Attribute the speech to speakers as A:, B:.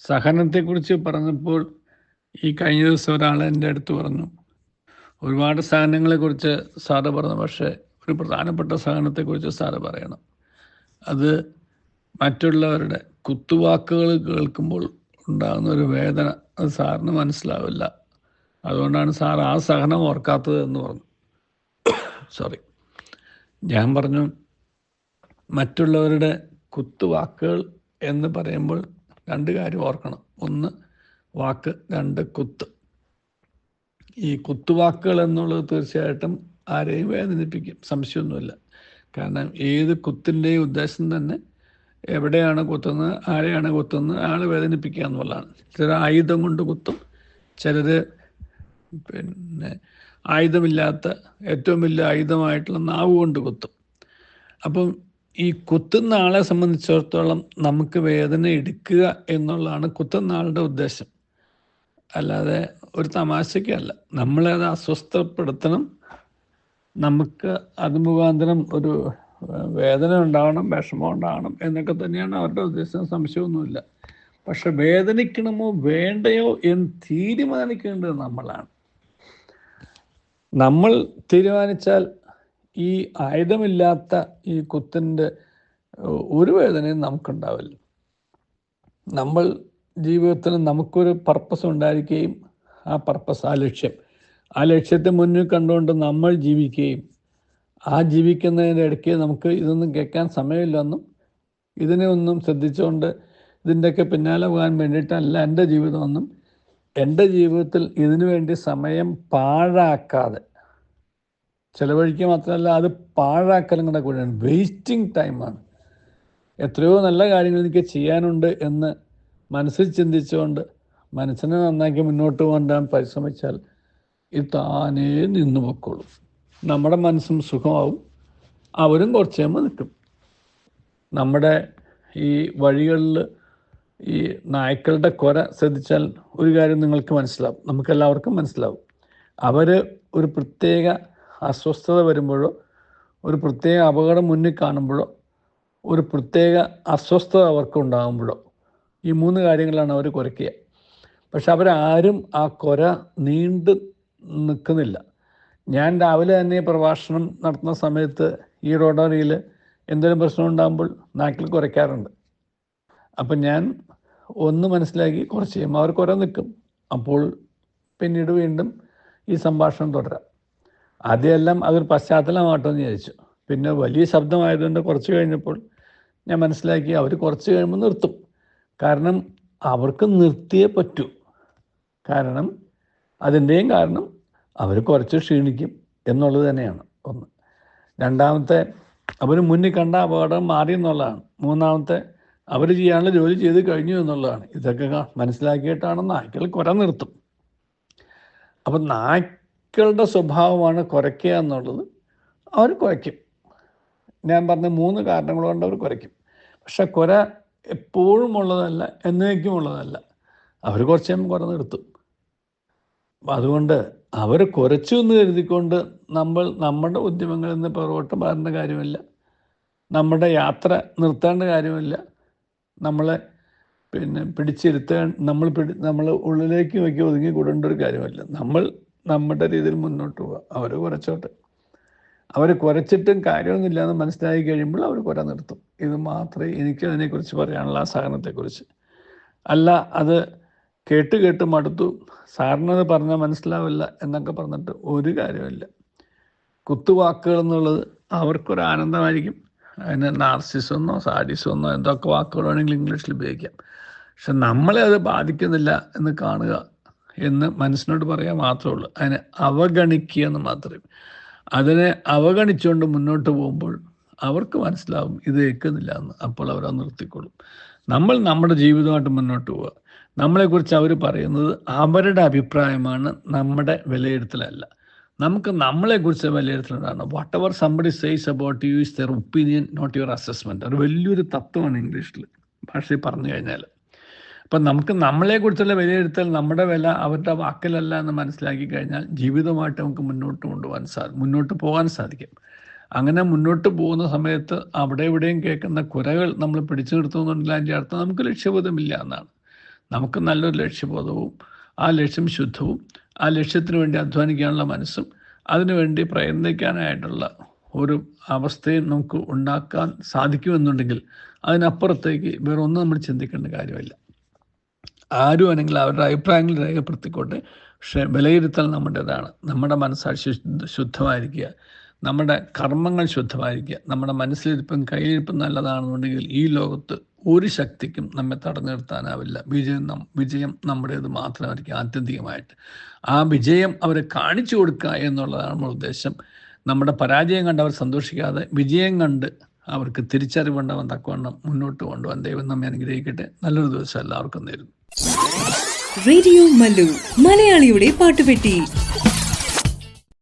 A: സഹനത്തെക്കുറിച്ച് പറഞ്ഞപ്പോൾ ഈ കഴിഞ്ഞ ദിവസം ഒരാൾ എൻ്റെ അടുത്ത് പറഞ്ഞു, ഒരുപാട് സഹനങ്ങളെക്കുറിച്ച് സാറ് പറഞ്ഞു, പക്ഷേ ഒരു പ്രധാനപ്പെട്ട സഹനത്തെക്കുറിച്ച് സാറ് പറയണം. അത് മറ്റുള്ളവരുടെ കുത്തുവാക്കുകൾ കേൾക്കുമ്പോൾ ഉണ്ടാകുന്ന ഒരു വേദന, അത് സാറിന് മനസ്സിലാവില്ല. അതുകൊണ്ടാണ് സാർ ആ സഹനം ഓർക്കാത്തത് എന്ന് പറഞ്ഞു. സോറി, ഞാൻ പറഞ്ഞു, മറ്റുള്ളവരുടെ കുത്തുവാക്കുകൾ എന്ന് പറയുമ്പോൾ രണ്ട് കാര്യം ഓർക്കണം. ഒന്ന് വാക്ക്, രണ്ട് കുത്ത്. ഈ കുത്തുവാക്കുകൾ എന്നുള്ളത് തീർച്ചയായിട്ടും ആരെയും വേദനിപ്പിക്കും, സംശയമൊന്നുമില്ല. കാരണം ഏത് കുത്തിൻ്റെയും ഉദ്ദേശം തന്നെ എവിടെയാണ് കുത്തുന്നത്, ആരെയാണ് കുത്തുന്നത്, ആളെ വേദനിപ്പിക്കുക എന്നുള്ളതാണ്. ചിലർ ആയുധം കൊണ്ട് കുത്തും, ചിലർ ആയുധമില്ലാത്ത ഏറ്റവും വലിയ ആയുധമായിട്ടുള്ള നാവ് കൊണ്ട് കുത്തും. അപ്പം ഈ കുത്തുന്ന ആളെ സംബന്ധിച്ചിടത്തോളം നമുക്ക് വേദന എടുക്കുക എന്നുള്ളതാണ് കുത്തുന്ന ആളുടെ ഉദ്ദേശം, അല്ലാതെ ഒരു തമാശയ്ക്കല്ല. നമ്മളെ അത് അസ്വസ്ഥപ്പെടുത്തണം, നമുക്ക് അത് മുഖാന്തരം ഒരു വേദന ഉണ്ടാവണം, വിഷമം ഉണ്ടാവണം എന്നൊക്കെ തന്നെയാണ് അവരുടെ ഉദ്ദേശം, സംശയമൊന്നുമില്ല. പക്ഷെ വേദനിക്കണമോ വേണ്ടയോ എന്ന് തീരുമാനിക്കേണ്ടത് നമ്മളാണ്. നമ്മൾ തീരുമാനിച്ചാൽ ഈ ആയുധമില്ലാത്ത ഈ കുത്തിൻ്റെ ഒരു വേദനയും നമുക്കുണ്ടാവില്ല. നമ്മൾ ജീവിതത്തിൽ നമുക്കൊരു പർപ്പസ് ഉണ്ടായിരിക്കുകയും ആ പർപ്പസ്, ആ ലക്ഷ്യത്തെ മുന്നിൽ കണ്ടുകൊണ്ട് നമ്മൾ ജീവിക്കുകയും ആ ജീവിക്കുന്നതിൻ്റെ ഇടയ്ക്ക് നമുക്ക് ഇതൊന്നും കേൾക്കാൻ സമയമില്ലെന്നും ഇതിനെ ഒന്നും ശ്രദ്ധിച്ചുകൊണ്ട് ഇതിൻ്റെയൊക്കെ പിന്നാലെ പോകാൻ വേണ്ടിയിട്ടല്ല എൻ്റെ ജീവിതമെന്നും, എൻ്റെ ജീവിതത്തിൽ ഇതിനു വേണ്ടി സമയം പാഴാക്കാതെ ചിലവഴിക്കുക മാത്രമല്ല, അത് പാഴാക്കലും കൂടെ കൂടിയാണ്, വേസ്റ്റിംഗ് ടൈമാണ്. എത്രയോ നല്ല കാര്യങ്ങൾ എനിക്ക് ചെയ്യാനുണ്ട് എന്ന് മനസ്സിൽ ചിന്തിച്ചുകൊണ്ട് മനസ്സിനെ നന്നാക്കി മുന്നോട്ട് പോകാൻ പരിശ്രമിച്ചാൽ ഇത് താനേ നിന്നു പൊക്കോളും. നമ്മുടെ മനസ്സും സുഖമാവും, അവരും കുറച്ച് കഴിയുമ്പോൾ നിൽക്കും. നമ്മുടെ ഈ വഴികളിൽ ഈ നായ്ക്കളുടെ കുര ശ്രദ്ധിച്ചാൽ ഒരു കാര്യം നിങ്ങൾക്ക് മനസ്സിലാവും, നമുക്കെല്ലാവർക്കും മനസ്സിലാവും. അവർ ഒരു പ്രത്യേക അസ്വസ്ഥത വരുമ്പോഴോ, ഒരു പ്രത്യേക അപകടം മുന്നിൽ കാണുമ്പോഴോ, ഒരു പ്രത്യേക അസ്വസ്ഥത അവർക്ക് ഉണ്ടാകുമ്പോഴോ, ഈ മൂന്ന് കാര്യങ്ങളാണ് അവർ കുരയ്ക്കുക. പക്ഷെ അവരാരും ആ കുര നീണ്ടു നിൽക്കുന്നില്ല. ഞാൻ രാവിലെ തന്നെ പ്രഭാഷണം നടത്തുന്ന സമയത്ത് ഈ റോഡറിയിൽ എന്തെങ്കിലും പ്രശ്നം ഉണ്ടാകുമ്പോൾ നാക്കിൽ കുരയ്ക്കാറുണ്ട്. അപ്പം ഞാൻ ഒന്ന് മനസ്സിലാക്കി, കുറച്ച് കഴിയുമ്പോൾ അവർ കുര നിൽക്കും. അപ്പോൾ പിന്നീട് വീണ്ടും ഈ സംഭാഷണം തുടരാം. ആദ്യമെല്ലാം അതൊരു പശ്ചാത്തലമായിട്ടെന്ന് വിചാരിച്ചു. പിന്നെ വലിയ ശബ്ദമായതുകൊണ്ട് കുറച്ച് കഴിഞ്ഞപ്പോൾ ഞാൻ മനസ്സിലാക്കി അവർ കുറച്ച് കഴിയുമ്പോൾ നിർത്തും. കാരണം അവർക്ക് നിർത്തിയേ പറ്റൂ. കാരണം അതിൻ്റെയും കാരണം അവർ കുറച്ച് ക്ഷീണിക്കും എന്നുള്ളത് തന്നെയാണ് ഒന്ന്. രണ്ടാമത്തെ, അവർ മുന്നിൽ കണ്ട അപകടം മാറി എന്നുള്ളതാണ്. മൂന്നാമത്തെ, അവർ ചെയ്യാനുള്ള ജോലി ചെയ്ത് കഴിഞ്ഞു എന്നുള്ളതാണ്. ഇതൊക്കെ മനസ്സിലാക്കിയിട്ടാണ് നായ്ക്കൾ കുര നിർത്തും. അപ്പം നായ്ക്കളുടെ സ്വഭാവമാണ് കുരയ്ക്കുക എന്നുള്ളത്. അവർ കുരയ്ക്കും. ഞാൻ പറഞ്ഞ മൂന്ന് കാരണങ്ങൾ കൊണ്ട് അവർ കുരയ്ക്കും. പക്ഷെ കുര എപ്പോഴും ഉള്ളതല്ല, എന്നേക്കും ഉള്ളതല്ല. അവർ കുറച്ച് കഴിയുമ്പോൾ കുര നിർത്തും. അതുകൊണ്ട് അവർ കുരച്ചു എന്ന് കരുതിക്കൊണ്ട് നമ്മൾ നമ്മുടെ ഉദ്യമങ്ങളിൽ നിന്ന് പുറകോട്ട് മാറേണ്ട കാര്യമില്ല. നമ്മുടെ യാത്ര നിർത്തേണ്ട കാര്യമില്ല. നമ്മളെ പിടിച്ചിരുത്താൻ നമ്മൾ ഉള്ളിലേക്ക് നോക്കി ഒതുങ്ങി കൂടേണ്ട ഒരു കാര്യമില്ല. നമ്മൾ നമ്മുടെ രീതിയിൽ മുന്നോട്ട് പോവുക. അവർ കുരച്ചോട്ടെ. അവർ കുരച്ചിട്ടും കാര്യമൊന്നുമില്ല എന്ന് മനസ്സിലാക്കി കഴിയുമ്പോൾ അവർ കുര നിർത്തും. ഇത് മാത്രമേ എനിക്ക് അതിനെക്കുറിച്ച് പറയാനുള്ള, ആ സഹനത്തെക്കുറിച്ച്. അല്ല അത് കേട്ട് മടുത്തു, സാറിനത് പറഞ്ഞാൽ മനസ്സിലാവില്ല എന്നൊക്കെ പറഞ്ഞിട്ട് ഒരു കാര്യമില്ല. കുത്തുവാക്കുകൾ എന്നുള്ളത് അവർക്കൊരു ആനന്ദമായിരിക്കും. അതിന് നാർസിസമെന്നോ സാഡിസമെന്നോ എന്തൊക്കെ വാക്കുകൾ വേണമെങ്കിൽ ഇംഗ്ലീഷിൽ ഉപയോഗിക്കാം. പക്ഷെ നമ്മളെ അത് ബാധിക്കുന്നില്ല എന്ന് കാണുക, എന്ന് മനസ്സിനോട് പറയാൻ മാത്രമേ ഉള്ളൂ. അതിനെ അവഗണിക്കുക എന്ന് മാത്രമേ. അതിനെ അവഗണിച്ചുകൊണ്ട് മുന്നോട്ട് പോകുമ്പോൾ അവർക്ക് മനസ്സിലാവും ഇത് കേൾക്കുന്നില്ല എന്ന്. അപ്പോൾ അവർ നിർത്തിക്കൊള്ളും. നമ്മൾ നമ്മുടെ ജീവിതമായിട്ട് മുന്നോട്ട് പോവുക. നമ്മളെക്കുറിച്ച് അവർ പറയുന്നത് അവരുടെ അഭിപ്രായമാണ്, നമ്മുടെ വിലയിരുത്തലല്ല. നമുക്ക് നമ്മളെക്കുറിച്ച് വിലയിരുത്തലാണ്. Whatever somebody says about you is their opinion, not your assessment. ഒരു വലിയൊരു തത്വമാണ് ഇംഗ്ലീഷിൽ, ഭാഷയിൽ പറഞ്ഞു കഴിഞ്ഞാൽ. അപ്പം നമുക്ക് നമ്മളെക്കുറിച്ചുള്ള വിലയിരുത്തൽ, നമ്മുടെ വില അവരുടെ വാക്കിലല്ല എന്ന് മനസ്സിലാക്കി കഴിഞ്ഞാൽ ജീവിതമായിട്ട് നമുക്ക് മുന്നോട്ട് പോകാൻ സാധിക്കും. അങ്ങനെ മുന്നോട്ട് പോകുന്ന സമയത്ത് അവിടെ ഇവിടെയും കേൾക്കുന്ന കുരകൾ നമ്മൾ പിടിച്ചു നിർത്തുന്നുണ്ടെങ്കിൽ അതിൻ്റെ അർത്ഥം നമുക്ക് ലക്ഷ്യബോധമില്ല എന്നാണ്. നമുക്ക് നല്ലൊരു ലക്ഷ്യബോധവും ആ ലക്ഷ്യം ശുദ്ധവും ആ ലക്ഷ്യത്തിന് വേണ്ടി അധ്വാനിക്കാനുള്ള മനസ്സും അതിനുവേണ്ടി പ്രയത്നിക്കാനായിട്ടുള്ള ഒരു അവസ്ഥയും നമുക്ക് ഉണ്ടാക്കാൻ സാധിക്കുമെന്നുണ്ടെങ്കിൽ അതിനപ്പുറത്തേക്ക് വേറെ ഒന്നും നമ്മൾ ചിന്തിക്കേണ്ട കാര്യമില്ല. ആരും ആണെങ്കിൽ അവരുടെ അഭിപ്രായങ്ങൾ രേഖപ്പെടുത്തിക്കോട്ടെ, പക്ഷേ വിലയിരുത്തൽ നമ്മുടേതാണ്. നമ്മുടെ മനസ്സാക്ഷി ശുദ്ധമായിരിക്കുക, നമ്മുടെ കർമ്മങ്ങൾ ശുദ്ധമായിരിക്കുക, നമ്മുടെ മനസ്സിലിരിപ്പും കയ്യിലിരിപ്പും നല്ലതാണെന്നുണ്ടെങ്കിൽ ഈ ലോകത്ത് ഒരു ശക്തിക്കും നമ്മെ തടഞ്ഞു നിർത്താനാവില്ല. വിജയം നമ്മുടേത് മാത്രമായിരിക്കും ആത്യന്തികമായിട്ട്. ആ വിജയം അവരെ കാണിച്ചു കൊടുക്കുക എന്നുള്ളതാണ് നമ്മുടെ ഉദ്ദേശം. നമ്മുടെ പരാജയം കണ്ട് അവർ സന്തോഷിക്കാതെ വിജയം കണ്ട് അവർക്ക് തിരിച്ചറിവുണ്ടാവാൻ തക്കവണ്ണം മുന്നോട്ട് കൊണ്ടുപോകാൻ ദൈവം നമ്മെ അനുഗ്രഹിക്കട്ടെ. നല്ലൊരു ദിവസം എല്ലാവർക്കും നേരുന്നു.
B: റേഡിയോ മല്ലു, മലയാളിയുടെ പാട്ടുപെട്ടി.